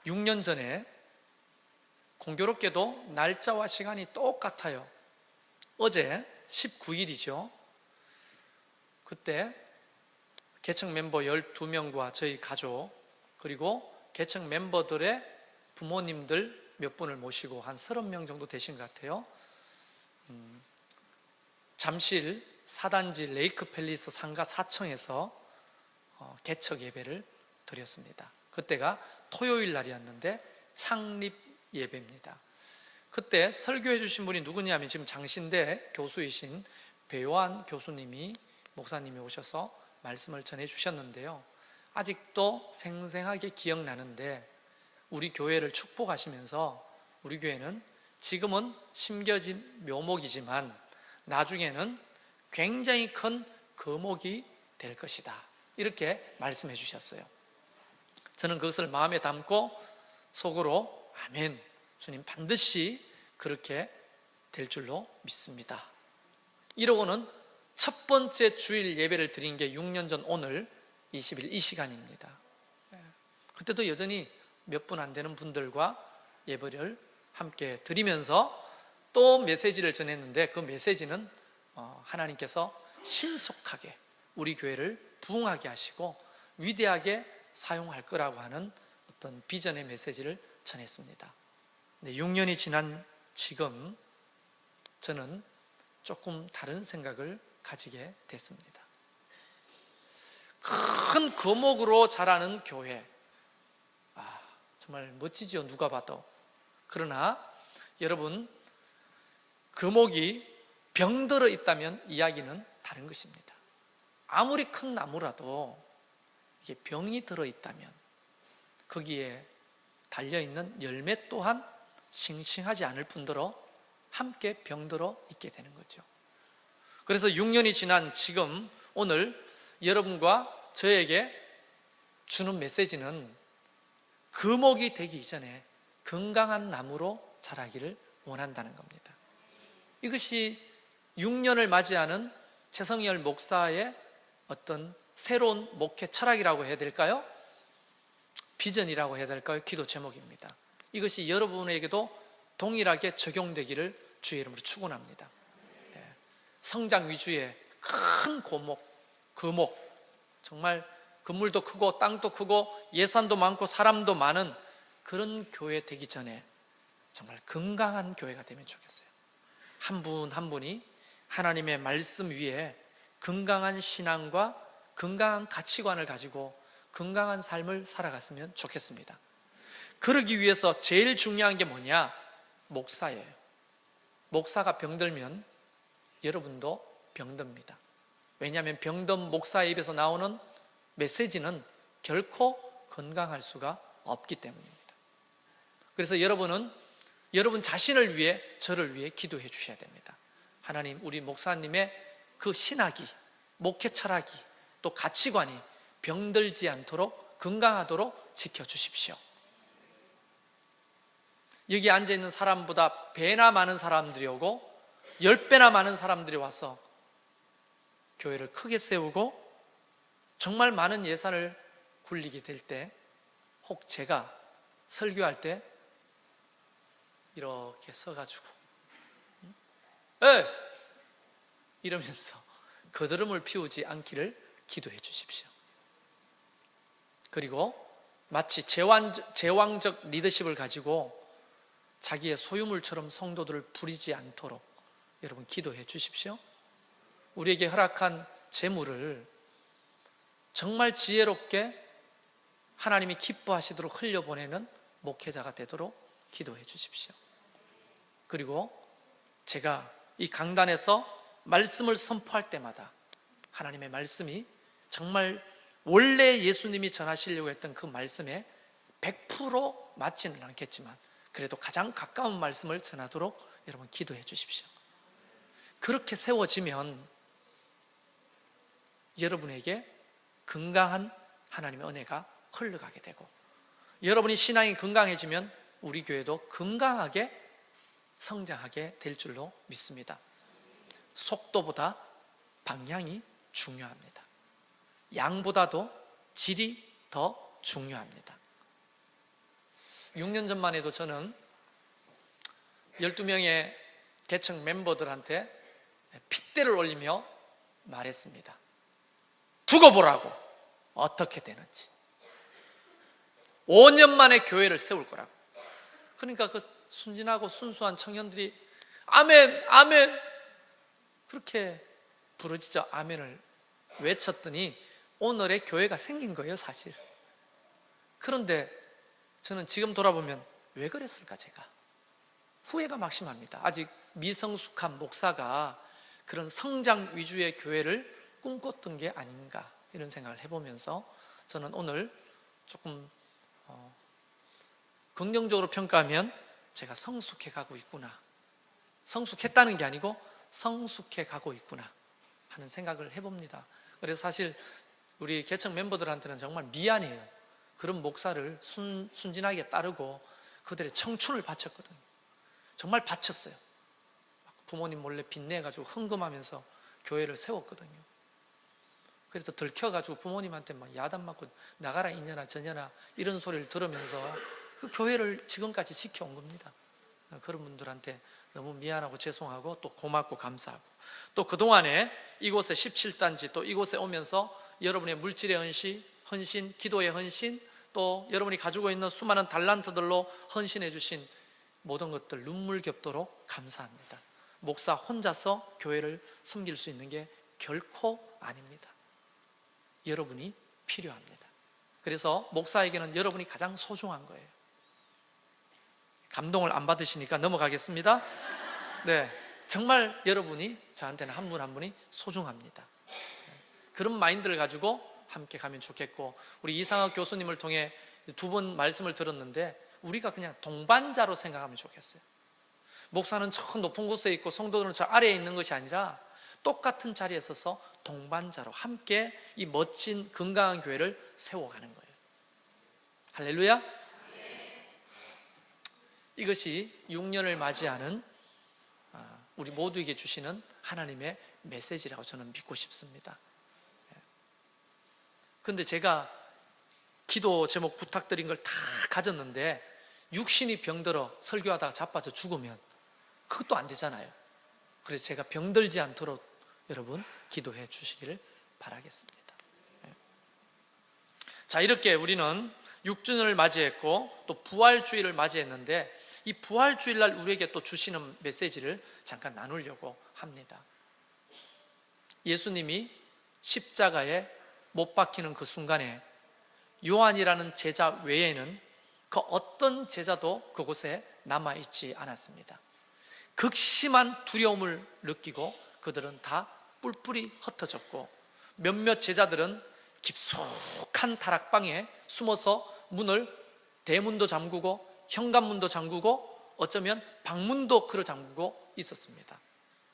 6년 전에 공교롭게도 날짜와 시간이 똑같아요. 어제 19일이죠. 그때 개척 멤버 12명과 저희 가족, 그리고 개척 멤버들의 부모님들 몇 분을 모시고 한 30명 정도 되신 것 같아요. 잠실 4단지 레이크 팰리스 상가 4층에서 개척 예배를 드렸습니다. 그때가 토요일 날이었는데 창립 예배입니다. 그때 설교해 주신 분이 누구냐면 지금 장신대 교수이신 배요한 교수님이, 목사님이 오셔서 말씀을 전해 주셨는데요, 아직도 생생하게 기억나는데, 우리 교회를 축복하시면서 우리 교회는 지금은 심겨진 묘목이지만 나중에는 굉장히 큰 거목이 될 것이다, 이렇게 말씀해 주셨어요. 저는 그것을 마음에 담고 속으로 아멘, 주님 반드시 그렇게 될 줄로 믿습니다. 이러고는 첫 번째 주일 예배를 드린 게 6년 전 오늘 20일 이 시간입니다. 그때도 여전히 몇 분 안 되는 분들과 예배를 함께 드리면서 또 메시지를 전했는데, 그 메시지는 하나님께서 신속하게 우리 교회를 부흥하게 하시고 위대하게 사용할 거라고 하는 어떤 비전의 메시지를 전했습니다. 6년이 지난 지금 저는 조금 다른 생각을 가지게 됐습니다. 큰 거목으로 자라는 교회, 정말 멋지죠, 누가 봐도. 그러나 여러분, 거목이 병들어 있다면 이야기는 다른 것입니다. 아무리 큰 나무라도 이게 병이 들어있다면 거기에 달려있는 열매 또한 싱싱하지 않을 뿐더러 함께 병들어 있게 되는 거죠. 그래서 6년이 지난 지금 오늘 여러분과 저에게 주는 메시지는 거목이 되기 이전에 건강한 나무로 자라기를 원한다는 겁니다. 이것이 6년을 맞이하는 최성열 목사의 어떤 새로운 목회 철학이라고 해야 될까요? 비전이라고 해야 될까요? 기도 제목입니다. 이것이 여러분에게도 동일하게 적용되기를 주의 이름으로 축원합니다. 성장 위주의 큰 거목, 정말 건물도 크고 땅도 크고 예산도 많고 사람도 많은 그런 교회 되기 전에 정말 건강한 교회가 되면 좋겠어요. 한 분 한 분이 하나님의 말씀 위에 건강한 신앙과 건강한 가치관을 가지고 건강한 삶을 살아갔으면 좋겠습니다. 그러기 위해서 제일 중요한 게 뭐냐? 목사예요. 목사가 병들면 여러분도 병듭니다. 왜냐하면 병든 목사의 입에서 나오는 메시지는 결코 건강할 수가 없기 때문입니다. 그래서 여러분은 여러분 자신을 위해, 저를 위해 기도해 주셔야 됩니다. 하나님, 우리 목사님의 그 신학이, 목회 철학이, 또 가치관이 병들지 않도록 건강하도록 지켜주십시오. 여기 앉아있는 사람보다 배나 많은 사람들이 오고 10배나 많은 사람들이 와서 교회를 크게 세우고 정말 많은 예산을 굴리게 될 때, 혹 제가 설교할 때 이렇게 서가지고 이러면서 거드름을 피우지 않기를 기도해 주십시오. 그리고 마치 제왕적 리더십을 가지고 자기의 소유물처럼 성도들을 부리지 않도록 여러분 기도해 주십시오. 우리에게 허락한 재물을 정말 지혜롭게 하나님이 기뻐하시도록 흘려보내는 목회자가 되도록 기도해 주십시오. 그리고 제가 이 강단에서 말씀을 선포할 때마다 하나님의 말씀이 정말 원래 예수님이 전하시려고 했던 그 말씀에 100% 맞지는 않겠지만 그래도 가장 가까운 말씀을 전하도록 여러분 기도해 주십시오. 그렇게 세워지면 여러분에게 건강한 하나님의 은혜가 흘러가게 되고, 여러분이 신앙이 건강해지면 우리 교회도 건강하게 성장하게 될 줄로 믿습니다. 속도보다 방향이 중요합니다. 양보다도 질이 더 중요합니다. 6년 전만 해도 저는 12명의 개척 멤버들한테 핏대를 올리며 말했습니다. 두고 보라고, 어떻게 되는지. 5년 만에 교회를 세울 거라고. 그러니까 그 순진하고 순수한 청년들이 아멘, 아멘, 그렇게 부르짖어 아멘을 외쳤더니 오늘의 교회가 생긴 거예요, 사실. 그런데 저는 지금 돌아보면 왜 그랬을까, 제가 후회가 막심합니다. 아직 미성숙한 목사가 그런 성장 위주의 교회를 꿈꿨던 게 아닌가, 이런 생각을 해보면서 저는 오늘 조금 긍정적으로 평가하면 제가 성숙해 가고 있구나, 성숙했다는 게 아니고 성숙해 가고 있구나 하는 생각을 해봅니다. 그래서 사실 우리 개척 멤버들한테는 정말 미안해요. 그런 목사를 순진하게 따르고 그들의 청춘을 바쳤거든요. 정말 바쳤어요. 부모님 몰래 빚내가지고 헌금하면서 교회를 세웠거든요. 그래서 들켜가지고 부모님한테 막 야단 맞고 나가라 이년아 저년아 이런 소리를 들으면서 그 교회를 지금까지 지켜온 겁니다. 그런 분들한테 너무 미안하고 죄송하고 또 고맙고 감사하고, 또 그동안에 이곳에 17단지 또 이곳에 오면서 여러분의 물질의 헌신, 기도의 헌신, 또 여러분이 가지고 있는 수많은 달란트들로 헌신해 주신 모든 것들 눈물겹도록 감사합니다. 목사 혼자서 교회를 섬길 수 있는 게 결코 아닙니다. 여러분이 필요합니다. 그래서 목사에게는 여러분이 가장 소중한 거예요. 감동을 안 받으시니까 넘어가겠습니다. 네, 정말 여러분이 저한테는 한 분 한 분이 소중합니다. 그런 마인드를 가지고 함께 가면 좋겠고, 우리 이상학 교수님을 통해 두 번 말씀을 들었는데 우리가 그냥 동반자로 생각하면 좋겠어요. 목사는 저 높은 곳에 있고 성도들은 저 아래에 있는 것이 아니라 똑같은 자리에 서서 동반자로 함께 이 멋진 건강한 교회를 세워가는 거예요. 할렐루야. 이것이 6년을 맞이하는 우리 모두에게 주시는 하나님의 메시지라고 저는 믿고 싶습니다. 그런데 제가 기도 제목 부탁드린 걸 다 가졌는데 육신이 병들어 설교하다가 자빠져 죽으면 그것도 안 되잖아요. 그래서 제가 병들지 않도록 여러분 기도해 주시기를 바라겠습니다. 자, 이렇게 우리는 6주년을 맞이했고 또 부활주일을 맞이했는데 이 부활주일날 우리에게 또 주시는 메시지를 잠깐 나누려고 합니다. 예수님이 십자가에 못 박히는 그 순간에 요한이라는 제자 외에는 그 어떤 제자도 그곳에 남아있지 않았습니다. 극심한 두려움을 느끼고 그들은 다 뿔뿔이 흩어졌고, 몇몇 제자들은 깊숙한 다락방에 숨어서 대문도 잠그고 현관문도 잠그고 어쩌면 방문도 걸어 잠그고 있었습니다.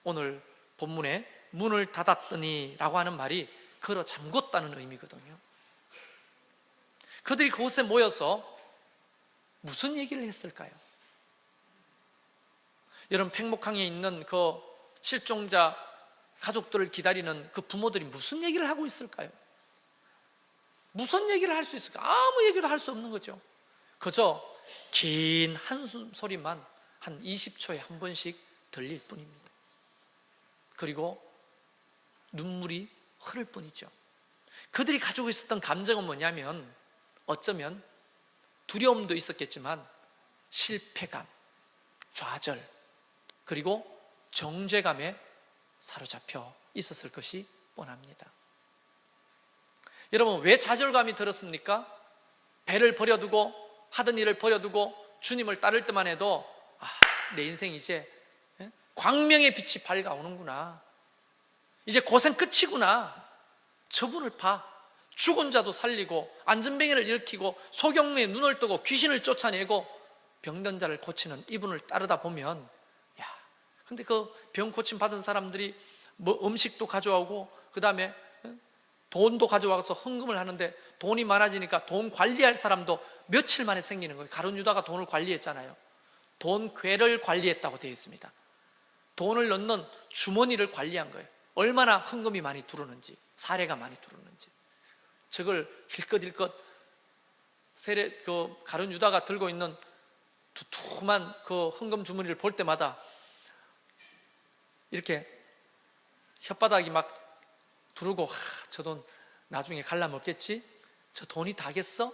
오늘 본문에 문을 닫았더니 라고 하는 말이 걸어 잠궜다는 의미거든요. 그들이 그곳에 모여서 무슨 얘기를 했을까요? 여러분, 팽목항에 있는 그 실종자 가족들을 기다리는 그 부모들이 무슨 얘기를 하고 있을까요? 무슨 얘기를 할 수 있을까? 아무 얘기도 할 수 없는 거죠. 그저 긴 한숨 소리만 한 20초에 한 번씩 들릴 뿐입니다. 그리고 눈물이 흐를 뿐이죠. 그들이 가지고 있었던 감정은 뭐냐면 어쩌면 두려움도 있었겠지만 실패감, 좌절, 그리고 정죄감에 사로잡혀 있었을 것이 뻔합니다. 여러분, 왜 좌절감이 들었습니까? 배를 버려두고 하던 일을 버려두고 주님을 따를 때만 해도 내 인생 이제 광명의 빛이 밝아오는구나, 이제 고생 끝이구나, 저분을 봐, 죽은 자도 살리고 안전뱅이를 일으키고 소경무에 눈을 뜨고 귀신을 쫓아내고 병든 자를 고치는 이분을 따르다 보면, 근데 그 병 고침 받은 사람들이 뭐 음식도 가져오고 그 다음에 돈도 가져와서 헌금을 하는데 돈이 많아지니까 돈 관리할 사람도 며칠 만에 생기는 거예요. 가룟 유다가 돈을 관리했잖아요. 돈 궤를 관리했다고 되어 있습니다. 돈을 넣는 주머니를 관리한 거예요. 얼마나 헌금이 많이 들어오는지, 사례가 많이 들어오는지, 저걸 힐끗힐끗 그 가룟 유다가 들고 있는 두툼한 그 헌금 주머니를 볼 때마다 이렇게 혓바닥이 막 두르고, 저 돈 나중에 갈라면 없겠지? 저 돈이 다겠어?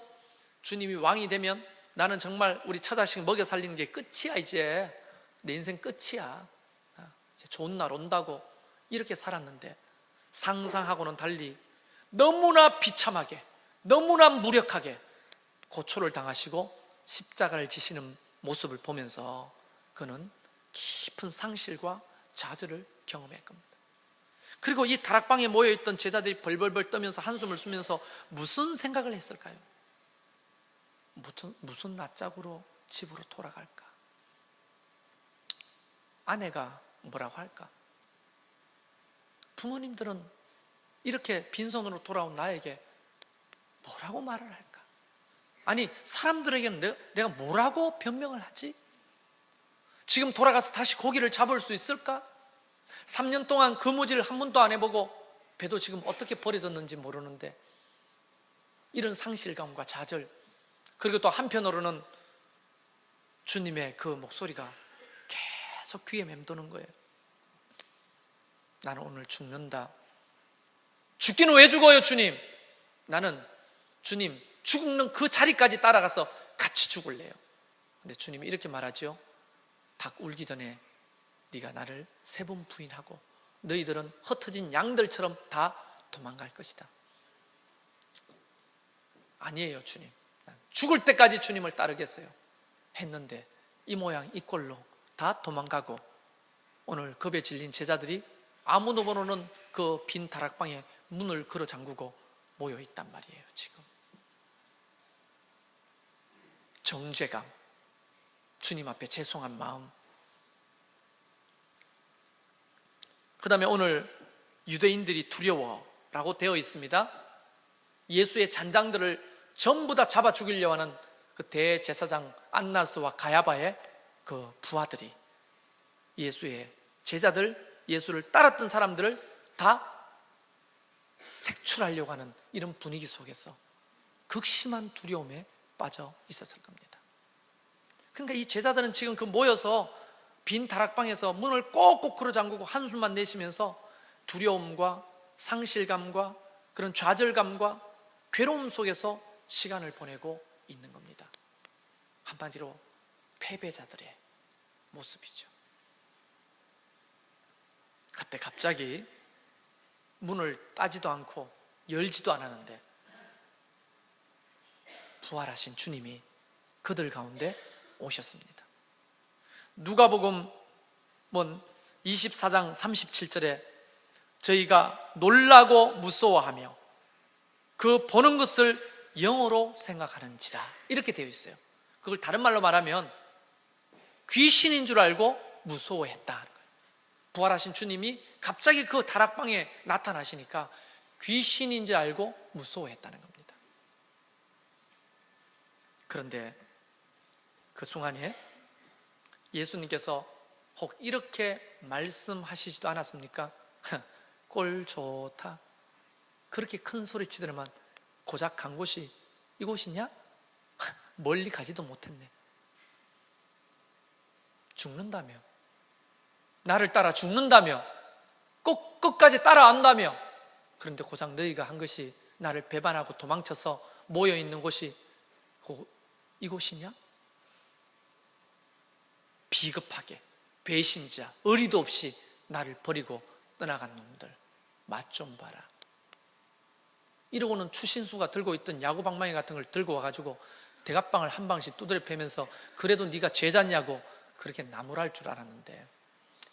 주님이 왕이 되면 나는 정말 우리 처자식 먹여 살리는 게 끝이야. 이제 내 인생 끝이야. 이제 좋은 날 온다고 이렇게 살았는데, 상상하고는 달리 너무나 비참하게, 너무나 무력하게 고초를 당하시고 십자가를 지시는 모습을 보면서 그는 깊은 상실과 좌절을 경험할 겁니다. 그리고 이 다락방에 모여있던 제자들이 벌벌벌 떠면서 한숨을 쉬면서 무슨 생각을 했을까요? 무슨 낯짝으로 집으로 돌아갈까? 아내가 뭐라고 할까? 부모님들은 이렇게 빈손으로 돌아온 나에게 뭐라고 말을 할까? 아니, 사람들에게는 내가 뭐라고 변명을 하지? 지금 돌아가서 다시 고기를 잡을 수 있을까? 3년 동안 그무질 한 번도 안 해보고 배도 지금 어떻게 버려졌는지 모르는데, 이런 상실감과 좌절, 그리고 또 한편으로는 주님의 그 목소리가 계속 귀에 맴도는 거예요. 나는 오늘 죽는다. 죽기는 왜 죽어요, 주님? 나는 주님 죽는 그 자리까지 따라가서 같이 죽을래요. 근데 주님이 이렇게 말하죠. 닭 울기 전에 네가 나를 3번 부인하고 너희들은 흩어진 양들처럼 다 도망갈 것이다. 아니에요, 주님. 죽을 때까지 주님을 따르겠어요. 했는데 이 모양 이 꼴로 다 도망가고, 오늘 겁에 질린 제자들이 아무도 모르는 그 빈 다락방에 문을 걸어 잠그고 모여 있단 말이에요. 지금 정죄감, 주님 앞에 죄송한 마음, 그 다음에 오늘 유대인들이 두려워라고 되어 있습니다. 예수의 잔장들을 전부 다 잡아 죽이려고 하는 그 대제사장 안나스와 가야바의 그 부하들이 예수의 제자들, 예수를 따랐던 사람들을 다 색출하려고 하는 이런 분위기 속에서 극심한 두려움에 빠져 있었을 겁니다. 그러니까 이 제자들은 지금 그 모여서 빈 다락방에서 문을 꼭꼭 걸어 잠그고 한숨만 내쉬면서 두려움과 상실감과 그런 좌절감과 괴로움 속에서 시간을 보내고 있는 겁니다. 한마디로 패배자들의 모습이죠. 그때 갑자기 문을 따지도 않고 열지도 않았는데 부활하신 주님이 그들 가운데 오셨습니다. 누가복음 24장 37절에 저희가 놀라고 무서워하며 그 보는 것을 영어로 생각하는지라, 이렇게 되어 있어요. 그걸 다른 말로 말하면 귀신인 줄 알고 무서워했다. 부활하신 주님이 갑자기 그 다락방에 나타나시니까 귀신인 줄 알고 무서워했다는 겁니다. 그런데 그 순간에 예수님께서 혹 이렇게 말씀하시지도 않았습니까? 꼴 좋다. 그렇게 큰 소리 치더니만 고작 간 곳이 이곳이냐? 멀리 가지도 못했네. 죽는다며, 나를 따라 죽는다며, 꼭 끝까지 따라간다며, 그런데 고작 너희가 한 것이 나를 배반하고 도망쳐서 모여있는 곳이 이곳이냐? 비겁하게, 배신자, 의리도 없이 나를 버리고 떠나간 놈들, 맛 좀 봐라. 이러고는 추신수가 들고 있던 야구방망이 같은 걸 들고 와가지고 대갑방을 한 방씩 두드려 패면서 그래도 네가 죄졌냐고 그렇게 나무랄 줄 알았는데,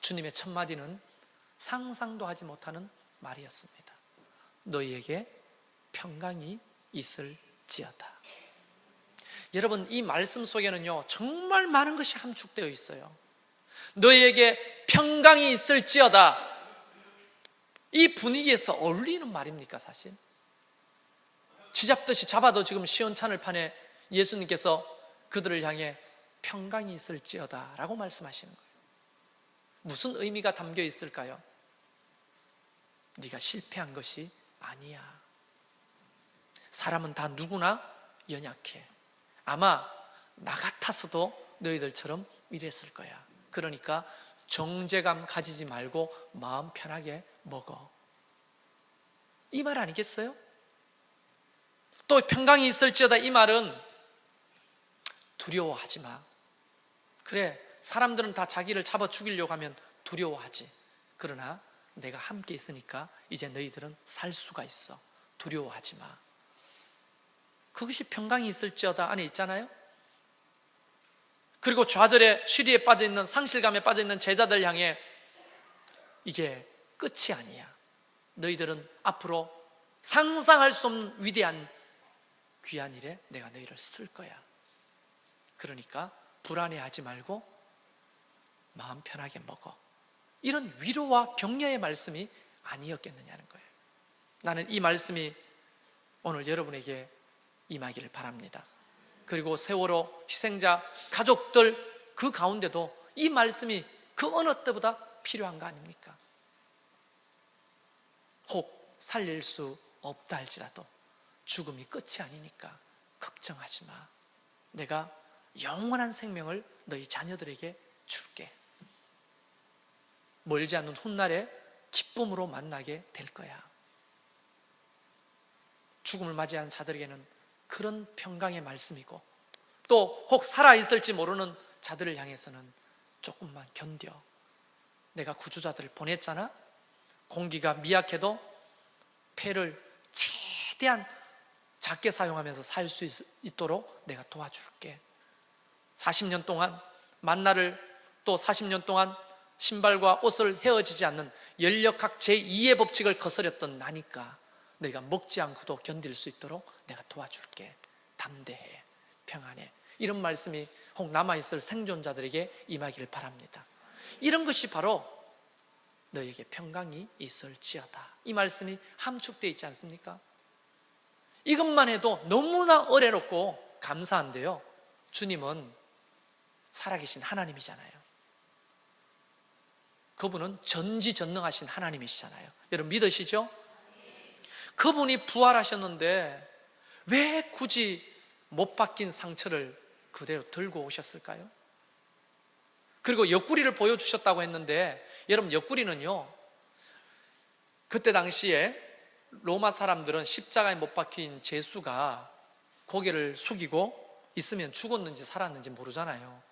주님의 첫 마디는 상상도 하지 못하는 말이었습니다. 너희에게 평강이 있을지어다. 여러분, 이 말씀 속에는요 정말 많은 것이 함축되어 있어요. 너희에게 평강이 있을지어다. 이 분위기에서 어울리는 말입니까? 사실 쥐잡듯이 잡아도 지금 시원찮을 판에 예수님께서 그들을 향해 평강이 있을지어다 라고 말씀하시는 거예요. 무슨 의미가 담겨 있을까요? 네가 실패한 것이 아니야. 사람은 다 누구나 연약해. 아마 나 같았어도 너희들처럼 이랬을 거야. 그러니까 정죄감 가지지 말고 마음 편하게 먹어. 이 말 아니겠어요? 또 평강이 있을지어다, 이 말은 두려워하지 마. 그래, 사람들은 다 자기를 잡아 죽이려고 하면 두려워하지. 그러나 내가 함께 있으니까 이제 너희들은 살 수가 있어. 두려워하지 마. 그것이 평강이 있을지어다 안에 있잖아요. 그리고 좌절에, 쉬리에 빠져있는, 상실감에 빠져있는 제자들 향해 이게 끝이 아니야. 너희들은 앞으로 상상할 수 없는 위대한 귀한 일에 내가 너희를 쓸 거야. 그러니까 불안해하지 말고 마음 편하게 먹어. 이런 위로와 격려의 말씀이 아니었겠느냐는 거예요. 나는 이 말씀이 오늘 여러분에게 임하기를 바랍니다. 그리고 세월호 희생자 가족들 그 가운데도 이 말씀이 그 어느 때보다 필요한 거 아닙니까? 혹 살릴 수 없다 할지라도 죽음이 끝이 아니니까 걱정하지 마. 내가 영원한 생명을 너희 자녀들에게 줄게. 멀지 않는 훗날에 기쁨으로 만나게 될 거야. 죽음을 맞이한 자들에게는 그런 평강의 말씀이고, 또 혹 살아있을지 모르는 자들을 향해서는 조금만 견뎌. 내가 구주자들을 보냈잖아. 공기가 미약해도 폐를 최대한 작게 사용하면서 살 수 있도록 내가 도와줄게. 40년 동안 만나를, 또 40년 동안 신발과 옷을 헤어지지 않는 연력학 제2의 법칙을 거스렸던 나니까 내가 먹지 않고도 견딜 수 있도록 내가 도와줄게. 담대해, 평안해. 이런 말씀이 혹 남아있을 생존자들에게 임하기를 바랍니다. 이런 것이 바로 너에게 평강이 있을지어다, 이 말씀이 함축되어 있지 않습니까? 이것만 해도 너무나 어렵고 감사한데요, 주님은 살아계신 하나님이잖아요. 그분은 전지전능하신 하나님이시잖아요. 여러분 믿으시죠? 그분이 부활하셨는데 왜 굳이 못 박힌 상처를 그대로 들고 오셨을까요? 그리고 옆구리를 보여주셨다고 했는데, 여러분 옆구리는요, 그때 당시에 로마 사람들은 십자가에 못 박힌 제수가 고개를 숙이고 있으면 죽었는지 살았는지 모르잖아요.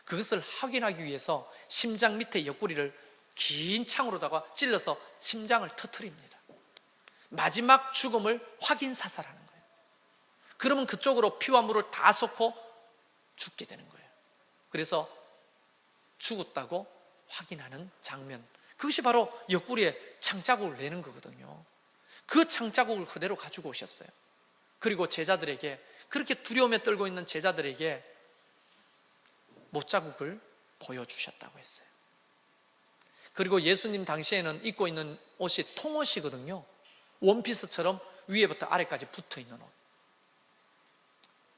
그것을 확인하기 위해서 심장 밑에 옆구리를 긴 창으로다가 찔러서 심장을 터뜨립니다. 마지막 죽음을 확인 사살하는 거예요. 그러면 그쪽으로 피와 물을 다 쏟고 죽게 되는 거예요. 그래서 죽었다고 확인하는 장면, 그것이 바로 옆구리에 창자국을 내는 거거든요. 그 창자국을 그대로 가지고 오셨어요. 그리고 제자들에게, 그렇게 두려움에 떨고 있는 제자들에게 못자국을 보여주셨다고 했어요. 그리고 예수님 당시에는 입고 있는 옷이 통옷이거든요. 원피스처럼 위에부터 아래까지 붙어있는 옷.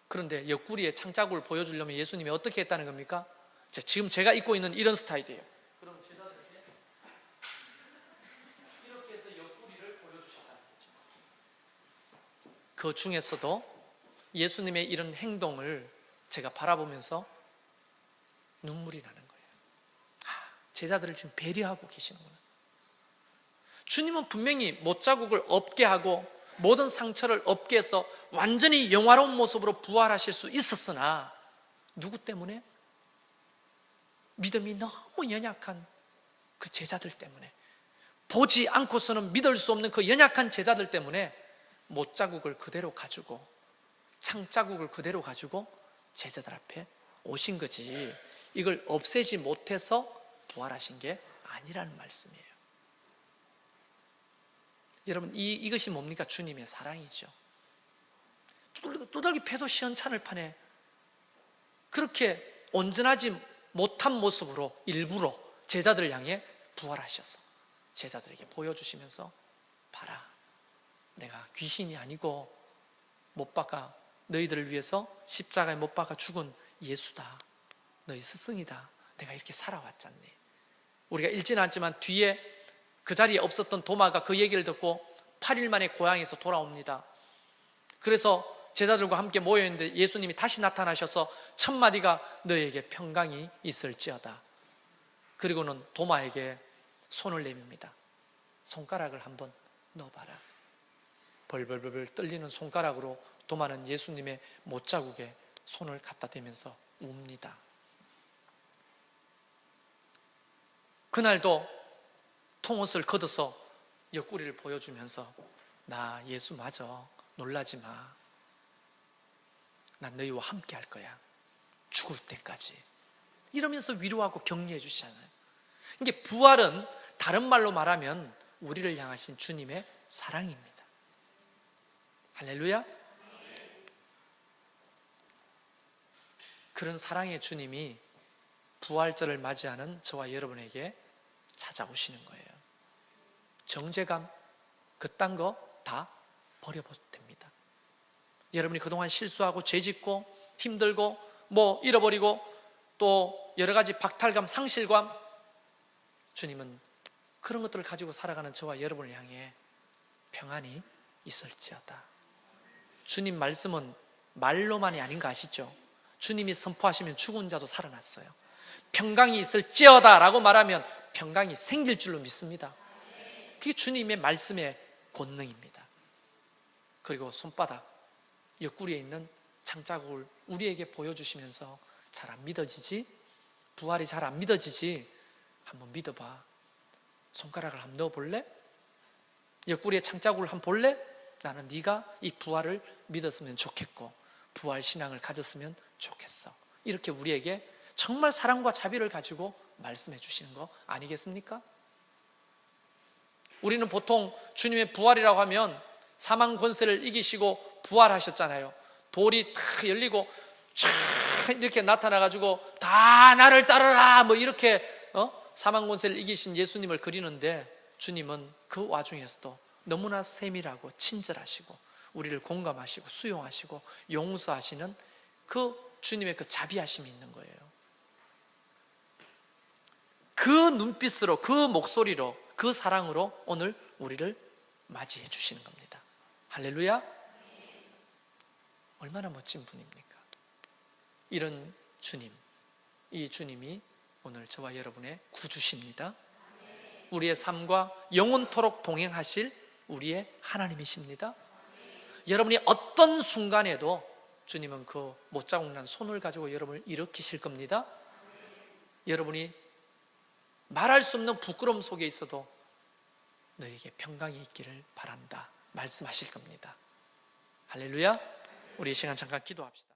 그런데 옆구리에 창자국을 보여주려면 예수님이 어떻게 했다는 겁니까? 지금 제가 입고 있는 이런 스타일이에요. 그럼 제자들에게 이렇게 해서 옆구리를 보여주셨다는 거죠. 그 중에서도 예수님의 이런 행동을 제가 바라보면서 눈물이 나는 거예요. 제자들을 지금 배려하고 계시는구나. 주님은 분명히 못자국을 없게 하고 모든 상처를 없게 해서 완전히 영화로운 모습으로 부활하실 수 있었으나, 누구 때문에? 믿음이 너무 연약한 그 제자들 때문에, 보지 않고서는 믿을 수 없는 그 연약한 제자들 때문에 못자국을 그대로 가지고, 창자국을 그대로 가지고 제자들 앞에 오신 거지, 이걸 없애지 못해서 부활하신 게 아니라는 말씀이에요. 여러분, 이것이 뭡니까? 주님의 사랑이죠. 두들기 패도 시원찮을 판에 그렇게 온전하지 못한 모습으로 일부러 제자들을 향해 부활하셔서 제자들에게 보여주시면서, 봐라, 내가 귀신이 아니고 못 박아 너희들을 위해서 십자가에 못 박아 죽은 예수다, 너희 스승이다, 내가 이렇게 살아왔잖니. 우리가 읽지는 않지만 뒤에 그 자리에 없었던 도마가 그 얘기를 듣고 8일 만에 고향에서 돌아옵니다. 그래서 제자들과 함께 모여있는데 예수님이 다시 나타나셔서 첫 마디가 너에게 평강이 있을지어다. 그리고는 도마에게 손을 내밉니다. 손가락을 한번 넣어봐라. 벌벌벌 떨리는 손가락으로 도마는 예수님의 못자국에 손을 갖다 대면서 웁니다. 그날도 통옷을 걷어서 옆구리를 보여주면서 나 예수 맞아, 놀라지 마, 난 너희와 함께 할 거야, 죽을 때까지, 이러면서 위로하고 격려해 주시잖아요. 이게 부활은 다른 말로 말하면 우리를 향하신 주님의 사랑입니다. 할렐루야. 그런 사랑의 주님이 부활절을 맞이하는 저와 여러분에게 찾아오시는 거예요. 정죄감 그딴 거 다 버려봐도 됩니다. 여러분이 그동안 실수하고 죄짓고 힘들고 뭐 잃어버리고 또 여러 가지 박탈감, 상실감, 주님은 그런 것들을 가지고 살아가는 저와 여러분을 향해 평안이 있을지어다. 주님 말씀은 말로만이 아닌 거 아시죠? 주님이 선포하시면 죽은 자도 살아났어요. 평강이 있을지어다 라고 말하면 평강이 생길 줄로 믿습니다. 그게 주님의 말씀의 권능입니다. 그리고 손바닥 옆구리에 있는 창자국을 우리에게 보여주시면서 잘 안 믿어지지? 부활이 잘 안 믿어지지? 한번 믿어봐. 손가락을 한번 넣어볼래? 옆구리에 창자국을 한번 볼래? 나는 네가 이 부활을 믿었으면 좋겠고 부활 신앙을 가졌으면 좋겠어. 이렇게 우리에게 정말 사랑과 자비를 가지고 말씀해 주시는 거 아니겠습니까? 우리는 보통 주님의 부활이라고 하면 사망 권세를 이기시고 부활하셨잖아요. 돌이 탁 열리고 촤 이렇게 나타나가지고 다 나를 따르라 뭐 이렇게 사망 권세를 이기신 예수님을 그리는데, 주님은 그 와중에서도 너무나 세밀하고 친절하시고 우리를 공감하시고 수용하시고 용서하시는 그 주님의 그 자비하심이 있는 거예요. 그 눈빛으로, 그 목소리로, 그 사랑으로 오늘 우리를 맞이해 주시는 겁니다. 할렐루야. 얼마나 멋진 분입니까? 이런 주님, 이 주님이 오늘 저와 여러분의 구주십니다. 우리의 삶과 영원토록 동행하실 우리의 하나님이십니다. 여러분이 어떤 순간에도 주님은 그 못자국 난 손을 가지고 여러분을 일으키실 겁니다. 여러분이 말할 수 없는 부끄러움 속에 있어도 너에게 평강이 있기를 바란다 말씀하실 겁니다. 할렐루야. 우리 이 시간 잠깐 기도합시다.